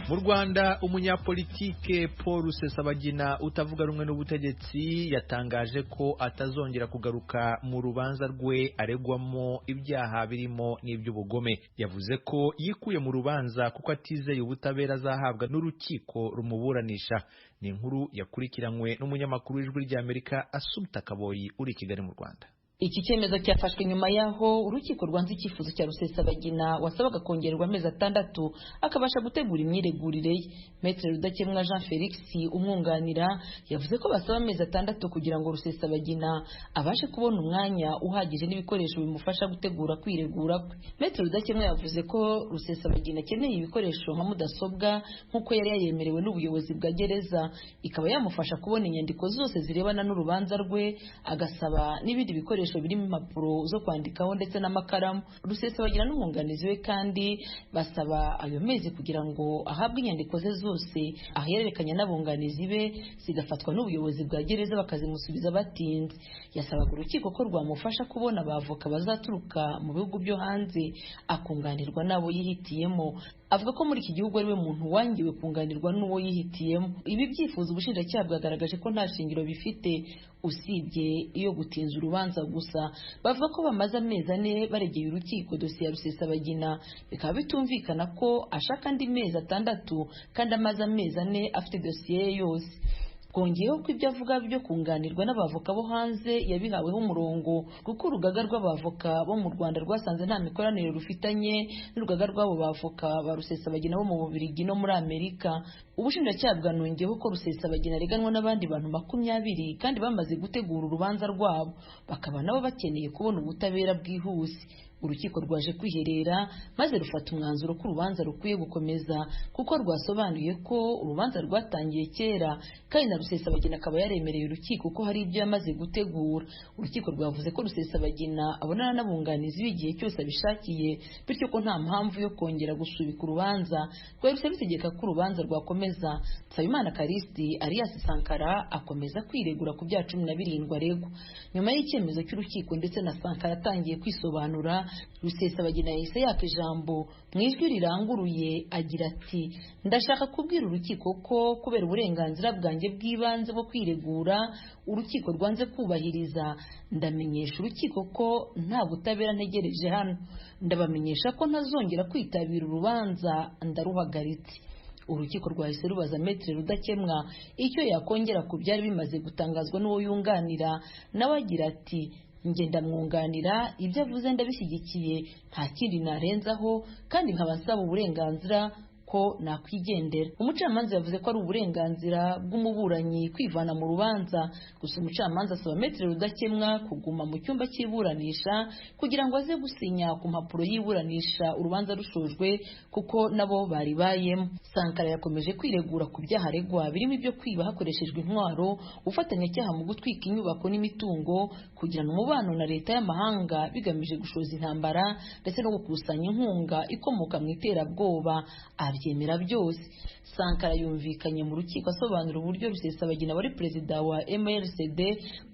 Mu Rwanda umunyapolitike Paul Rusesabagina utavuga rumwe n'ubutegetsi yatangaje ko atazongera kugaruka mu rubanza rwe aregwamo ibyaha birimo n'iby'ubugome. Yavuze ko yikuye mu rubanza kuko atizeye ubutabera azahabwa n'urukiko rumuburanisha. Ni inkuru yakurikiranywe n'umunyamakuru w'Ijwi ry'Amerika Assumpta Kaboyi uri i Kigali mu Rwanda. Iki cyemezo cyafashwe nyuma yaho urukiko rwanze icyifuzo cya Rusesabagina wasabaga kongererwa amezi 6 akabasha gutegura imyiregurire ye. Maître Rudakemwa Jean Felix umwunganira yavuze ko basaba amezi 6 kugira ngo Rusesabagina abashe kubona umwanya uhagije n'ibikoresho bimufasha gutegura kwiregura kwe. Maître Rudakemwa yavuze ko Rusesabagina akeneye ibikoresho nka mudasobwa nk'uko yari yayemerewe n'ubuyobozi bwa gereza, ikaba yamufasha kubona inyandiko zose zirebana n'urubanza rwe, agasaba n'ibindi bikoresho birimo impapuro zo kwandikaho ndetse n'amakaramu. Rusesabagina n'umwunganizi we kandi basaba ayo mezi kugira ngo ahabwe inyandiko ze zose ahererekanya n'abunganizi be zigafatwa n'ubuyobozi bwa gereza bakazimusubiza batinze. Yasabaga urukiko ko rwamufasha kubona abavoka bazaturuka mu bihugu byo hanze akunganirwa n'abo yihitiyemo. Avuga ko muri iki gihugu ari we muntu wangiwe kunganirwa n'uwo yihitiyemo. Ibi byifuzo ubushinjacyaha bwagaragaje ko nta shingiro bifite usibye iyo gutinza urubanza gusa. Bavuga ko bamaze amezi 4 baregeye urukiko dosiye ya Rusesabagina, bikaba bitumvikana ko ashaka andi mezi 6 kandi amaze amezi 4 afite dosiye ye yose. Kongeyeho ko ibyo avuga byo kunganirwa n'abavoka bo hanze yabihaweho umurongo kuko urugaga rw'abavoka bo mu Rwanda rwasanze nta mikoranire rufitanye n'urugaga rw'abo bavoka ba Rusesabagina bo mu Bubiligi no muri Amerika. Ubushinjacyaha bwanongeyeho ko Rusesabagina areganwa n'abandi bantu 20 kandi bamaze gutegura urubanza rwabo, bakaba nabo bakeneye kubona ubutabera bwihuse. Urukiko rwaje kwiherera maze rufata umwanzuro ko urubanza rukwiye gukomeza kuko rwasobanuye ko urubanza rwatangiye kera kandi na Rusesabagina akaba yaremereye urukiko ko hari ibyo yamaze gutegura. Urukiko rwavuze ko Rusesabagina abonana n'abunganizi b'igihe cyose abishakiye, bityo ko nta mpamvu yo kongera gusubika urubanza. Rwahise rutegeka ko urubanza rwakomeza. Nsabimana Karisti Arias Sankara akomeza kwiregura ku bya 17 aregwa. Nyuma y'icyemezo cy'urukiko ndetse na Sankara atangiye kwisobanura, Rusesabagina yahise yaka ijambo mu ijwi riranguruye agira ati: ndashaka kubwira urukiko ko kubera uburenganzira bwanjye bw'ibanze bwo kwiregura urukiko rwanze kubahiriza, ndamenyesha urukiko ko nta butabera ntegereje hano. Ndabamenyesha ko ntazongera kwitabira urubanza, ndaruhagaritse. Urukiko rwahise rubaza Maître Rudakemwa icyo yakongera ku byari bimaze gutangazwa n'uwo yunganira, nawe agira ati: ngenda mwunganira, ibyo avuze ndabishyigikiye, nta kindi narenzaho kandi nkaba nsaba uburenganzira ko nakwigendera. Umucamanza yavuze ko ari uburenganzira bw'umuburanyi kwivana mu rubanza, gusa umucamanza asaba Maître Rudakemwa kuguma mu cyumba cy'iburanisha kugira ngo aze gusinya ku mpapuro y'iburanisha urubanza rushojwe kuko nabo bari bayemo. Sankara yakomeje kwiregura ku byaha aregwa birimo ibyo kwiba hakoreshejwe intwaro, ufatanyacyaha mu gutwika inyubako n'imitungo, kugirana umubano na leta y'amahanga bigamije gushoza intambara ndetse no gukusanya inkunga ikomoka mu iterabwoba. Abyemera byose. Sankara yumvikanye mu rukiko asobanura uburyo Rusesabagina wari perezida wa MRCD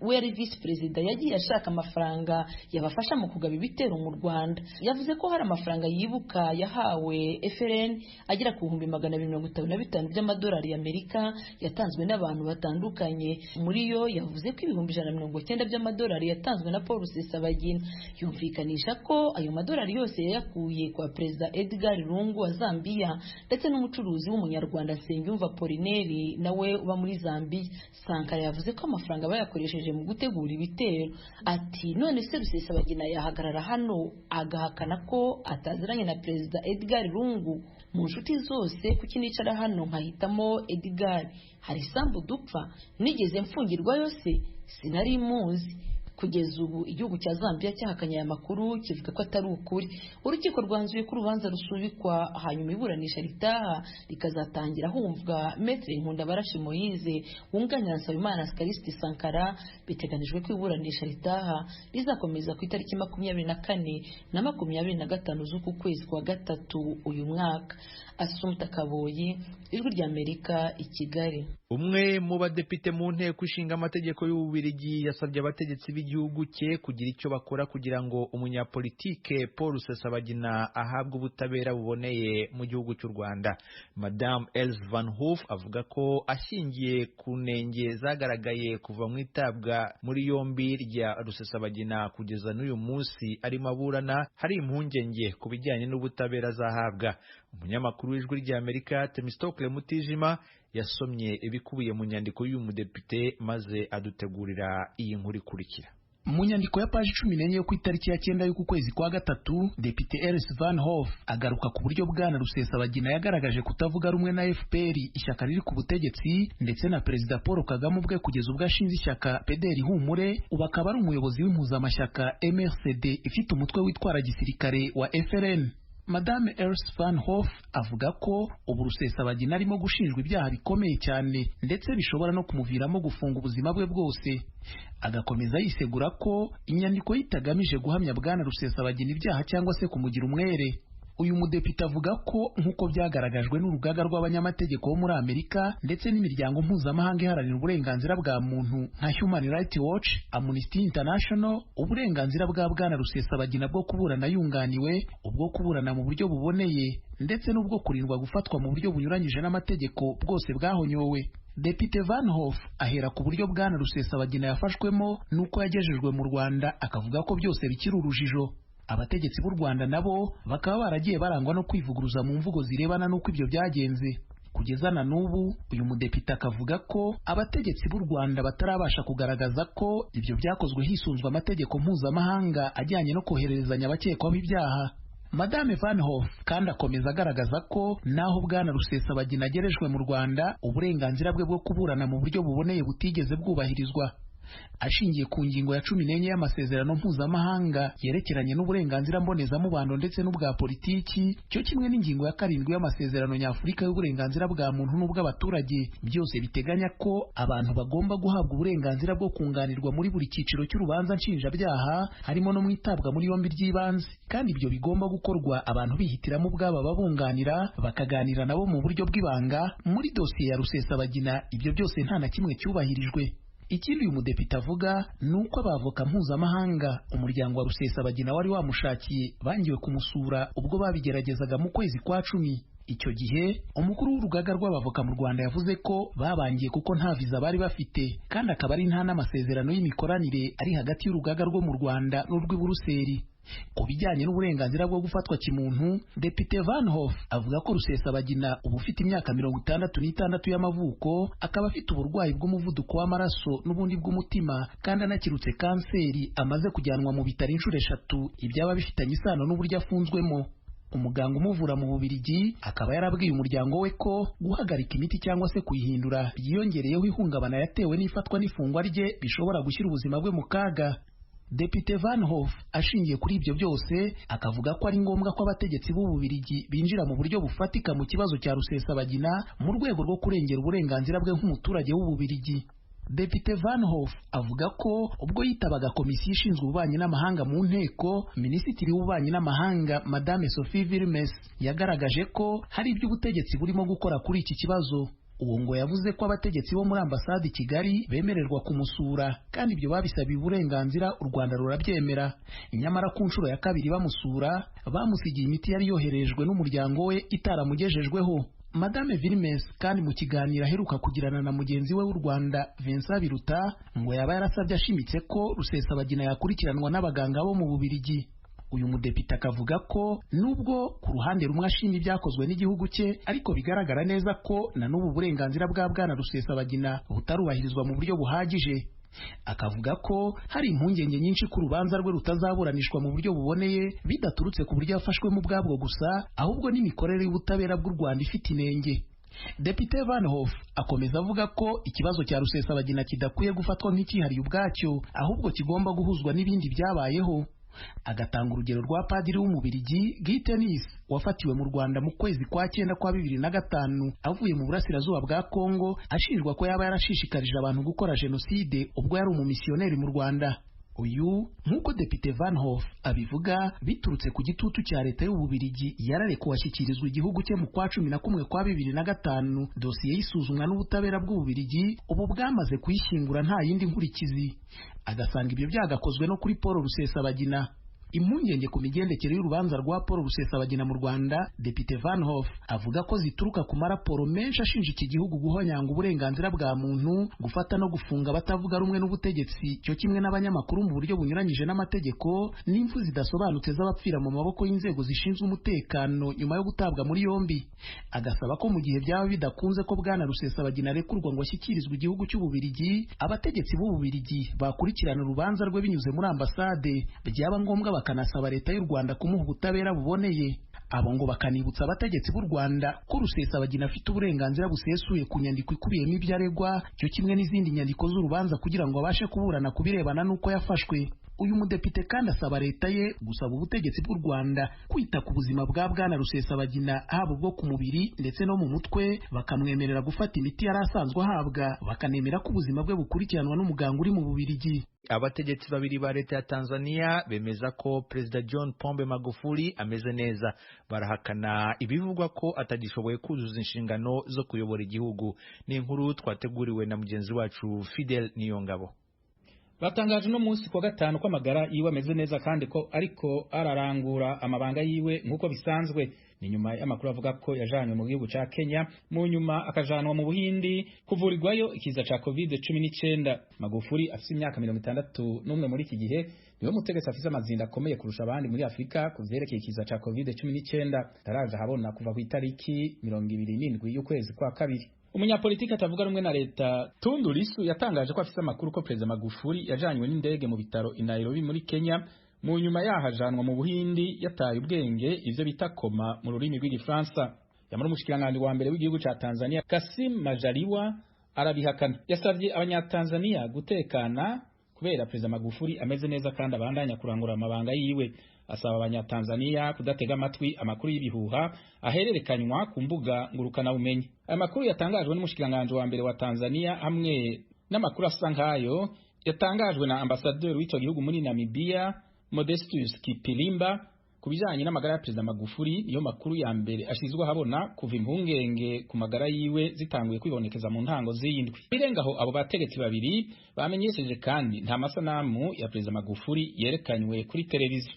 we yari vice perezida yagiye ashaka amafaranga yabafasha mu kugaba ibitero mu Rwanda. Yavuze ko hari amafaranga yibuka yahawe FRN agera ku 255 by'amadolari y'Amerika yatanzwe n'abantu batandukanye. Muri yo yavuze ko 190 by'amadolari yatanzwe na Paul Rusesabagina. Yumvikanisha ko ayo madolari yose yayakuye kwa perezida Edgar Lungu wa Zambia ndetse n'umucuruzi w'umunyarwanda Nsengiyumva Apollinaire nawe uba muri Zambia. Sankara yavuze ko amafaranga bayakoresheje mu gutegura ibitero. Ati: none se Rusesabagina yahagarara hano agahakana ko ataziranye na perezida Edgar Lungu? Mu nshuti zose kuki nicara hano nkahitamo Edgar? Hari sambu dupfa nigeze mfungirwa yose sinari muzi. Kugeza ubu igihugu cya Zambia cyahakanye aya makuru kivuga ko atari ukuri. Urukiko rwanzuye ko urubanza rusubikwa hanyuma iburanisha ritaha rikazatangira humvwa Maître Nkundabarashi Moise wunganira Nsabimana Karisti Sankara. Biteganijwe ko iburanisha ritaha rizakomeza ku itariki 24 na 25 z'uku kwezi kwa gatatu uyu mwaka. Assumpta Kaboyi, Ijwi ry'Amerika, i Kigali. Umwe mu badepite mu nteko ishinga amategeko y'Ububiligi yasabye abategetsi n'igihugu cye kugira icyo bakora kugira ngo umunyapolitike Paul Rusesabagina ahabwe ubutabera buboneye mu gihugu cy'u Rwanda. Madame Else Van Hoof avuga ko ashingiye ku ntenge zagaragaye kuva mu itabwa muri yombi rya Rusesabagina kugeza n'uyu munsi arimo aburana, hari impungenge ku bijyanye n'ubutabera azahabwa. Umunyamakuru w'Ijwi ry'Amerika Temistokle Mutijima yasomye ibikubiye mu nyandiko y'uyu mudepite maze adutegurira iyi nkuru ikurikira. Mu nyandiko ya paji 14 yo ku itariki ya 9 y'uku kwezi kwa gatatu, Depite Else Van Hoof agaruka ku buryo bwana Rusesabagina yagaragaje kutavuga rumwe na FPR, ishyaka riri ku butegetsi, ndetse na Perezida Paul Kagame ubwe kugeza ubwo ashinze ishyaka PDR Ihumure, ubu akaba ari umuyobozi w'impuzamashyaka MRCD ifite umutwe witwara gisirikare wa FRN. Madame Else Van Hoof avuga ko ubu Rusesabagina arimo gushinjwa ibyaha bikomeye cyane ndetse bishobora no kumuviramo gufunga ubuzima bwe bwose. Agakomeza yisegura ko inyandiko itagamije guhamya bwana Rusesabagina ibyaha cyangwa se kumugira umwere. Uyu mudepite avuga ko nk'uko byagaragajwe n'urugaga rw'abanyamategeko bo muri Amerika ndetse n'imiryango mpuzamahanga iharanira uburenganzira bwa muntu nka Human Rights Watch, Amnesty International, uburenganzira bwa bwana Rusesabagina bwo kuburana yunganiwe, ubwo kuburana mu buryo buboneye, ndetse n'ubwo kurindwa gufatwa mu buryo bunyuranyije n'amategeko bwose bwahonyowe. Depite Van Hoof ahera ku buryo bwana Rusesabagina yafashwemo n'uko yagejejwe mu Rwanda, akavuga ko byose bikiri urujijo. Abategetsi b'u Rwanda nabo bakaba baragiye barangwa no kwivuguruza mu mvugo zirebana n'uko ibyo byagenze. Kugeza na n'ubu uyu mudepite akavuga ko abategetsi b'u Rwanda batarabasha kugaragaza ko ibyo byakozwe hisunzwe amategeko mpuzamahanga ajyanye no kohererezanya abakekwaho ibyaha. Madame Van Hoof kandi akomeza agaragaza ko naho bwana Rusesabagina agerejwe mu Rwanda, uburenganzira bwe bwo kuburana mu buryo buboneye butigeze bwubahirizwa. Ashingiye ku ngingo ya 14 y'amasezerano mpuzamahanga yerekeranye n'uburenganzira mbonezamubano ndetse n'ubwa politiki, cyo kimwe n'ingingo ya 7 y'amasezerano nyafurika y'uburenganzira bwa muntu n'ubw'abaturage, byose biteganya ko abantu bagomba guhabwa uburenganzira bwo kunganirwa muri buri cyiciro cy'urubanza nshinjabyaha, harimo no mwitabwa muri yombi ry'ibanze, kandi ibyo bigomba gukorwa abantu bihitiramo ubwabo babunganira, bakaganira nabo mu buryo bw'ibanga. Muri dosiye ya Rusesabagina ibyo byose nta na kimwe cyubahirijwe. Ikindi uyu mudepite avuga nuko abavoka mpuzamahanga umuryango wa Rusesabagina wari wamushakiye bangiwe kumusura ubwo babigeragezaga mu kwezi kwa 10. Icyo gihe umukuru w'urugaga rw'abavoka mu Rwanda yavuze ko babangiye kuko nta viza bari bafite, kandi akaba ari nta n'amasezerano y'imikoranire ari hagati y'urugaga rwo mu Rwanda n'urw'i Buruseli. Ku bijyanye n'uburenganzira bwo gufatwa kimuntu, Depite Van Hoof avuga ko Rusesabagina ubu ufite imyaka 66 y'amavuko, akaba afite uburwayi bw'umuvuduko w'amaraso n'ubundi bw'umutima, kandi anakirutse kanseri, amaze kujyanwa mu bitaro inshuro 3, ibyaba bifitanye isano n'uburyo afunzwemo. Umuganga umuvura mu Bubiligi akaba yarabwiye umuryango we ko guhagarika imiti cyangwa se kuyihindura byiyongereyeho ihungabana yatewe n'ifatwa n'ifungwa rye bishobora gushyira ubuzima bwe mu kaga. Depite Van Hoof ashingiye kuri ibyo byose akavuga ko ari ngombwa ko abategetsi b'u Bubiligi binjira mu buryo bufatika mu kibazo cya Rusesabagina mu rwego rwo kurengera uburenganzira bwe nk'umuturage w'u Bubiligi. Depite Van Hoof avuga ko ubwo yitabaga komisiyo ishinzwe ububanyi n'amahanga mu nteko, Minisitiri w'ububanyi n'amahanga Madame Sophie Vilmes yagaragaje ko hari ibyo ubutegetsi burimo gukora kuri iki kibazo. Uwo ngo yavuze ko abategetsi bo muri ambasade i Kigali bemererwa kumusura, kandi ibyo babisabiye uburenganzira, u Rwanda rurabyemera. Inyamara ku nshuro ya 2 bamusura bamusigiye imiti yari yoherejwe n'umuryango we itaramugejejweho. Madame Vilmes kandi mu kiganiro aheruka kugirana na mugenzi we w'u Rwanda Vincent Biruta ngo yaba yarasabye ashimitse ko Rusesabagina yakurikiranwa n'abaganga bo mu Bubiligi. Uyu mudepite akavuga ko nubwo ku ruhande rumwe ashima ibyakozwe n'igihugu cye, ariko bigaragara neza ko na n'ubu burenganzira bwa bwana Rusesabagina butarubahirizwa mu buryo buhagije. Akavuga ko hari impungenge nyinshi ku rubanza rwe rutazaburanishwa mu buryo buboneye, bidaturutse ku buryo yafashwemo ubwabwo gusa, ahubwo n'imikorere y'ubutabera bw'u Rwanda ifite inenge. Depite Van Hoof akomeza avuga ko ikibazo cya Rusesabagina kidakwiye gufatwa nk'icyihariye ubwacyo, ahubwo kigomba guhuzwa n'ibindi byabayeho. Agatanga urugero rwa padiri w'Umubiligi Guy Tennis wafatiwe mu Rwanda mu kwezi kwa 9 kwa 2005 avuye mu burasirazuba bwa Kongo, ashinjwa ko yaba yarashishikarije abantu gukora jenoside ubwo yari umumisiyoneri mu Rwanda. uyu nk'uko Depite Van Hof abivuga biturutse ku gitutu cya leta y'Ububiligi yararekuwe ashyikirizwa igihugu cye mu kwa 11/2005 dosiye y'isuzumwa n'ubutabera bw'Ububiligi ubu bwamaze kuyishyingura nta yindi nkurikizi agasanga ibyo byagakozwe no kuri Paul Rusesabagina. Impungenge ku migendekere y'urubanza rwa Paul Rusesabagina mu Rwanda, Depite Van Hof avuga ko zituruka ku maraporo menshi ashinja iki gihugu guhonyanga uburenganzira bwa muntu, gufata no gufunga abatavuga rumwe n'ubutegetsi cyo kimwe n'abanyamakuru mu buryo bunyuranyije n'amategeko, n'impfu zidasobanutse z'abapfira mu maboko y'inzego zishinzwe umutekano nyuma yo gutabwa muri yombi. Agasaba ko mu gihe byaba bidakunze ko bwana Rusesabagina arekurwa ngo ashyikirizwe igihugu cy'Ububiligi, abategetsi b'Ububiligi bakurikirana urubanza rwe binyuze muri ambasade, byaba ngombwa bakanasaba leta y'u Rwanda kumuha ubutabera buboneye. Abo ngo bakanibutsa abategetsi b'u Rwanda ko Rusesabagina afite uburenganzira busesuye ku nyandiko ikubiyemo ibyo aregwa cyo kimwe n'izindi nyandiko z'urubanza kugira ngo abashe kuburana ku birebana n'uko yafashwe. Uyu mudepite kandi asaba leta ye gusaba ubutegetsi bw'u Rwanda kwita ku buzima bwa bwana Rusesabagina haba ubwo ku mubiri ndetse no mu mutwe, bakamwemerera gufata imiti yari asanzwe ahabwa, bakanemera ko ubuzima bwe bukurikiranwa n'umuganga uri mu Bubiligi. Abategetsi babiri ba leta ya Tanzania bemeza ko Perezida John Pombe Magufuli ameze neza, barahakana ibivugwa ko atagishoboye kuzuza inshingano zo kuyobora igihugu. Ni inkuru twateguriwe na mugenzi wacu Fidel Niyongabo. Batangaje no munsi kwa gatanu ko amagara yiwe ameze neza kandi ko ariko ararangura amabanga yiwe nk'uko bisanzwe. Ni nyuma y'amakuru avuga ko yajanywe mu gihugu ca Kenya, mu nyuma akajanwa mu Buhindi kuvurirwayo ikiza ca COVID-19. Magufuli afite imyaka 61 muri iki gihe, niwe mutegetsi afite amazinda akomeye kurusha abandi muri Afrika kuvyerekeye ikiza ca COVID-19. Taraje habona kuva ku itariki 27 y'ukwezi kwa kabiri. Umunyapolitiki atavuga rumwe na leta Tundu Lissu yatangaje ko afite amakuru ko Perezida Magufuli yajanywe n'indege mu bitaro i Nairobi muri Kenya, mu nyuma yahajanwa mu Buhindi yataye ubwenge, ivyo bita koma mu rurimi rw'igifaransa. Yamara umushikiranganji wa mbere w'igihugu ca Tanzania Kassim Majaliwa arabihakana. Yasavye abanyatanzania gutekana kubera Perezida Magufuli ameze neza kandi abandanya kurangura amabanga yiwe. Asaba abanyatanzania kudatega amatwi amakuru y'ibihuha ahererekanywa ku mbuga ngurukana bumenyi. Aya makuru yatangajwe n'umushikiranganji wa mbere wa Tanzania hamwe n'amakuru asa nkayo yatangajwe na ambasaderi w'ico gihugu muri Namibia Modestus Kipilimba kubijanye n'amagara ya Perezida Magufuli. Niyo makuru ya mbere ashizwe habona kuva impungenge ku magara yiwe zitanguye kwibonekeza mu ntango z'indwi. Birengaho abo bategetsi babiri bamenyesheje kandi nta masanamu ya Perezida Magufuli yerekanywe kuri televiziyo.